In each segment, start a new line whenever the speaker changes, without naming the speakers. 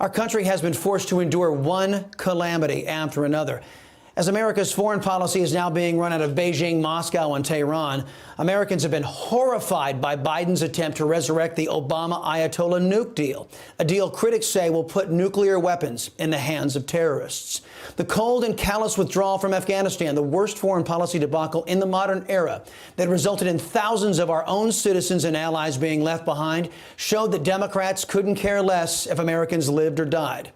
Our country has been forced to endure one calamity after another. As America's foreign policy is now being run out of Beijing, Moscow, and Tehran, Americans have been horrified by Biden's attempt to resurrect the Obama-Ayatollah nuke deal, a deal critics say will put nuclear weapons in the hands of terrorists. The cold and callous withdrawal from Afghanistan, the worst foreign policy debacle in the modern era that resulted in thousands of our own citizens and allies being left behind, showed that Democrats couldn't care less if Americans lived or died.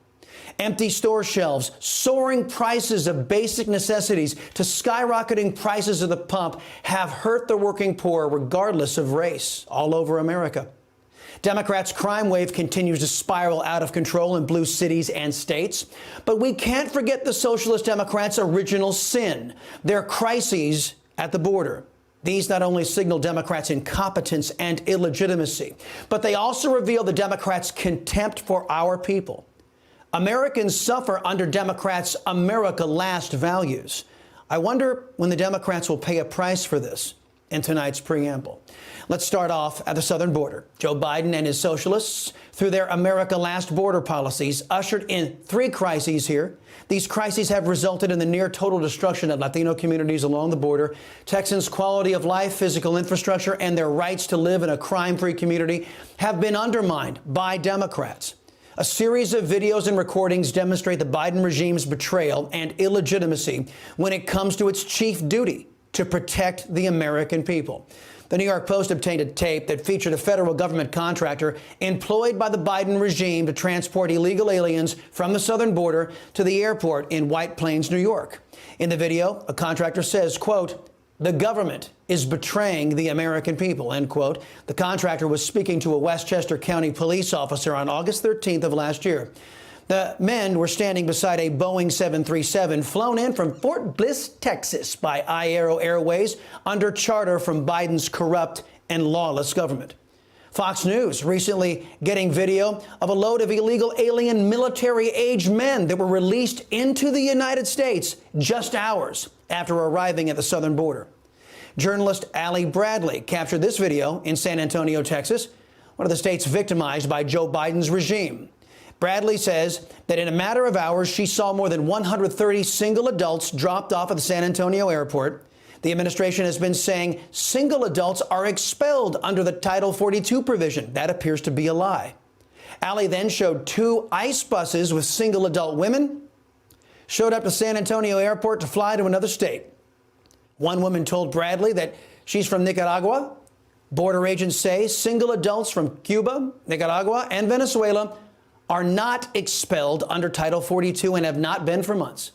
Empty store shelves, soaring prices of basic necessities to skyrocketing prices of the pump have hurt the working poor regardless of race all over America. Democrats' crime wave continues to spiral out of control in blue cities and states. But we can't forget the Socialist Democrats' original sin, their crises at the border. These not only signal Democrats' incompetence and illegitimacy, but they also reveal the Democrats' contempt for our people. Americans suffer under Democrats' America Last values. I wonder when the Democrats will pay a price for this in tonight's preamble. Let's start off at the southern border. Joe Biden and his socialists, through their America Last border policies, ushered in 3 crises here. These crises have resulted in the near total destruction of Latino communities along the border. Texans' quality of life, physical infrastructure, and their rights to live in a crime-free community have been undermined by Democrats. A series of videos and recordings demonstrate the Biden regime's betrayal and illegitimacy when it comes to its chief duty to protect the American people. The New York Post obtained a tape that featured a federal government contractor employed by the Biden regime to transport illegal aliens from the southern border to the airport in White Plains, New York. In the video, a contractor says, quote, "The government is betraying the American people," end quote. The contractor was speaking to a Westchester County police officer on August 13th of last year. The men were standing beside a Boeing 737 flown in from Fort Bliss, Texas by iAero Airways under charter from Biden's corrupt and lawless government. Fox News recently getting video of a load of illegal alien military-age men that were released into the United States just hours after arriving at the southern border. Journalist Allie Bradley captured this video in San Antonio, Texas, one of the states victimized by Joe Biden's regime. Bradley says that in a matter of hours, she saw more than 130 single adults dropped off at the San Antonio airport. The administration has been saying single adults are expelled under the Title 42 provision. That appears to be a lie. Allie then showed 2 ICE buses with single adult women showed up to San Antonio airport to fly to another state. One woman told Bradley that she's from Nicaragua. Border agents say single adults from Cuba, Nicaragua, and Venezuela are not expelled under Title 42 and have not been for months.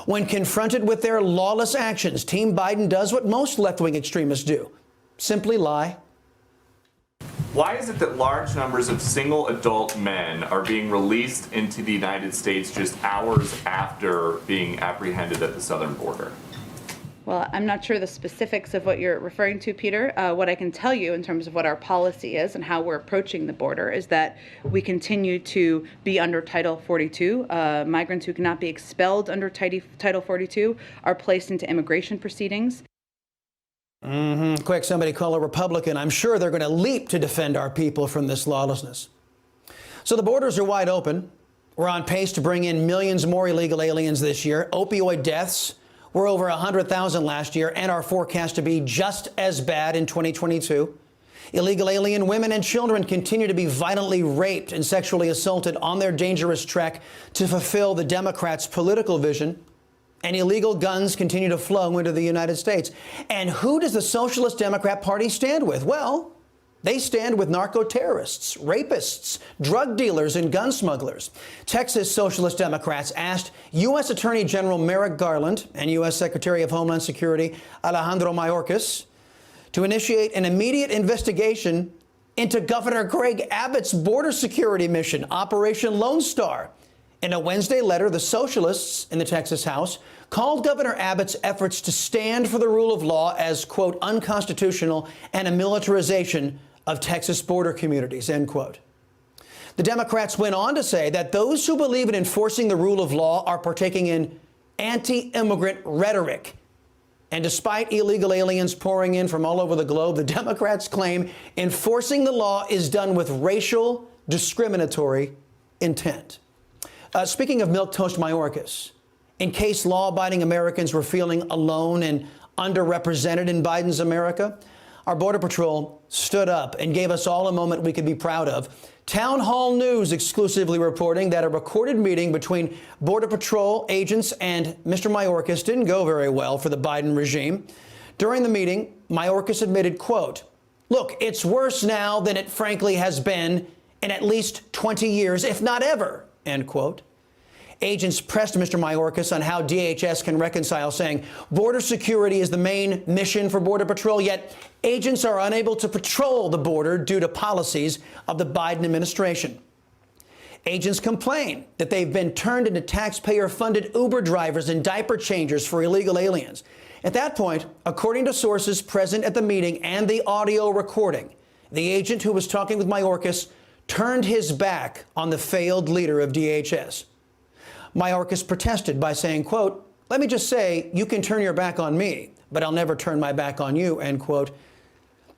When confronted with their lawless actions, Team Biden does what most left-wing extremists do, simply lie.
Why is it that large numbers of single adult men are being released into the United States just hours after being apprehended at the southern border?
Well, I'm not sure the specifics of what you're referring to, Peter. What I can tell you in terms of what our policy is and how we're approaching the border is that we continue to be under Title 42. Migrants who cannot be expelled under Title 42 are placed into immigration proceedings.
Quick, somebody call a Republican. I'm sure they're going to leap to defend our people from this lawlessness. So the borders are wide open. We're on pace to bring in millions more illegal aliens this year. Opioid deaths were over 100,000 last year and are forecast to be just as bad in 2022. Illegal alien women and children continue to be violently raped and sexually assaulted on their dangerous trek to fulfill the Democrats' political vision. And illegal guns continue to flow into the United States. And who does the Socialist Democrat Party stand with? Well, they stand with narco-terrorists, rapists, drug dealers, and gun smugglers. Texas Socialist Democrats asked U.S. Attorney General Merrick Garland and U.S. Secretary of Homeland Security Alejandro Mayorkas to initiate an immediate investigation into Governor Greg Abbott's border security mission, Operation Lone Star. In a Wednesday letter, the socialists in the Texas House called Governor Abbott's efforts to stand for the rule of law as, quote, unconstitutional and a militarization of Texas border communities, end quote. The Democrats went on to say that those who believe in enforcing the rule of law are partaking in anti-immigrant rhetoric. And despite illegal aliens pouring in from all over the globe, the Democrats claim enforcing the law is done with racial discriminatory intent. Speaking of milquetoast Mayorkas, in case law-abiding Americans were feeling alone and underrepresented in Biden's America, our Border Patrol stood up and gave us all a moment we could be proud of. Town Hall News exclusively reporting that a recorded meeting between Border Patrol agents and Mr. Mayorkas didn't go very well for the Biden regime. During the meeting, Mayorkas admitted, quote, "Look, it's worse now than it frankly has been in at least 20 years, if not ever," end quote. Agents pressed Mr. Mayorkas on how DHS can reconcile, saying border security is the main mission for Border Patrol, yet agents are unable to patrol the border due to policies of the Biden administration. Agents complain that they've been turned into taxpayer-funded Uber drivers and diaper changers for illegal aliens. At that point, according to sources present at the meeting and the audio recording, the agent who was talking with Mayorkas turned his back on the failed leader of DHS. Mayorkas protested by saying, quote, "Let me just say, you can turn your back on me, but I'll never turn my back on you," end quote.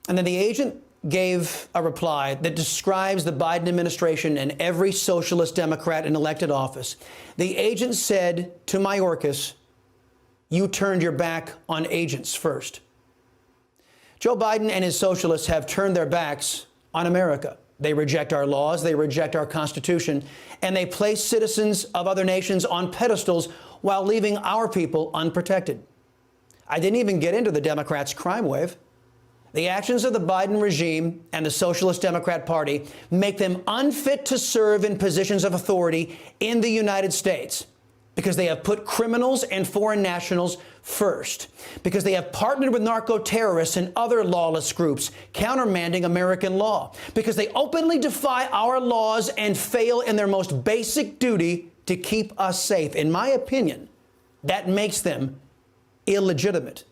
And then the agent gave a reply that describes the Biden administration and every socialist Democrat in elected office. The agent said to Mayorkas, "You turned your back on agents first." Joe Biden and his socialists have turned their backs on America. They reject our laws, they reject our Constitution, and they place citizens of other nations on pedestals while leaving our people unprotected. I didn't even get into the Democrats' crime wave. The actions of the Biden regime and the Socialist Democrat Party make them unfit to serve in positions of authority in the United States because they have put criminals and foreign nationals first, because they have partnered with narco-terrorists and other lawless groups countermanding American law, because they openly defy our laws and fail in their most basic duty to keep us safe. In my opinion, that makes them illegitimate.